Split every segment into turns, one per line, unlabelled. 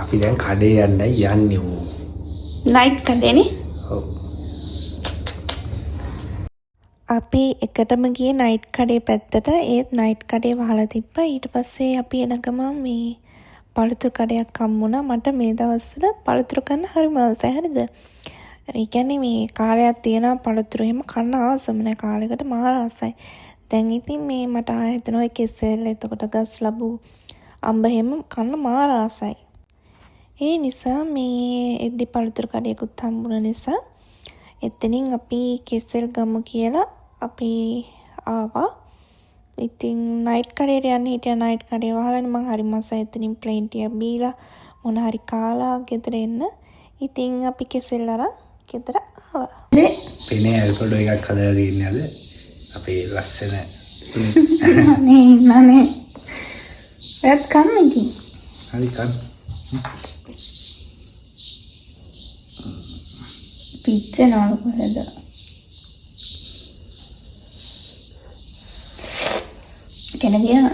අපි දැන් කඩේ යන්නයි යන්නේ ඕ.
නයිට් කඩේනේ.
ඔව්.
අපි එකටම ගියේ නයිට් කඩේ පැත්තට. ඒත් නයිට් කඩේ වහලා තිබ්බා. ඊට පස්සේ අපි එන ගමන් මේ පළතුරු කඩයක් හම්බුණා. මට මේ දවස්වල පළතුරු කන්න හරිම ආසයි. හරිද? ඒ කියන්නේ මේ කාලයක් තියෙනවා පළතුරු එහෙම කන්න ආසම නැහැ. කාලයකට මාර ආසයි. දැන් ඉතින් මේ මට ආයෙ හිතෙනවා ඒ කෙසෙල් එතකොට ගස් ලැබු අම්බ එහෙම කන්න මාර ආසයි. ඒ නිසා මේ එද්දි පළතුරු කඩේකුත් හම්බුන නිසා එතනින් අපි කෙසෙල් ගමු කියලා අපි ආවා. ඉතින් නයිට් කඩේට යන්න හිටියා. නයිට් කඩේ වහලානේ මං හරි මසයි එතනින් ප්ලේන් ටිකක් බීලා මොන හරි කාලා ගෙදර එන්න. ඉතින් අපි කෙසෙල් අරන් ගෙදර ආවා.
පෙනේ ඇල්කොඩෝ එකක් හදලා තියන්නේ අද. අපේ ලස්සන
නේ. ඒත් කන්න ඉතින්.
හරි කන්න.
පිච්චෙනවා කොහෙද? කෙනෙක් ගියා.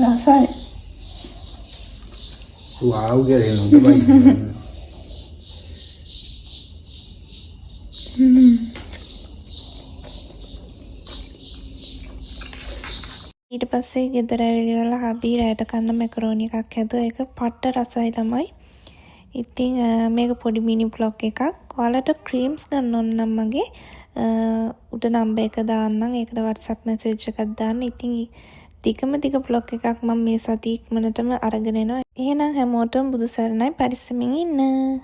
රසයි.
වාව් කියලා නේද බයි.
ඊට පස්සේ ගෙදර ඇවිල්ලා හබී රැයට කන්න මැකරෝනි එකක් හැදුවා. ඒක පට්ට රසයි තමයි. ඉතින් මේක පොඩි මිනි බ්ලොග් එකක්. ඔයාලට ක්‍රීම්ස් ගන්න ඕන නම් මගේ උඩ නම්බර් එක දාන්නම්. ඒකට WhatsApp message එකක් දාන්න. ඉතින් දිග බ්ලොග් එකක් මම මේ සතිය ඉක්මනටම අරගෙන එනවා. එහෙනම් හැමෝටම බුදු සරණයි පරිස්සමින් ඉන්න.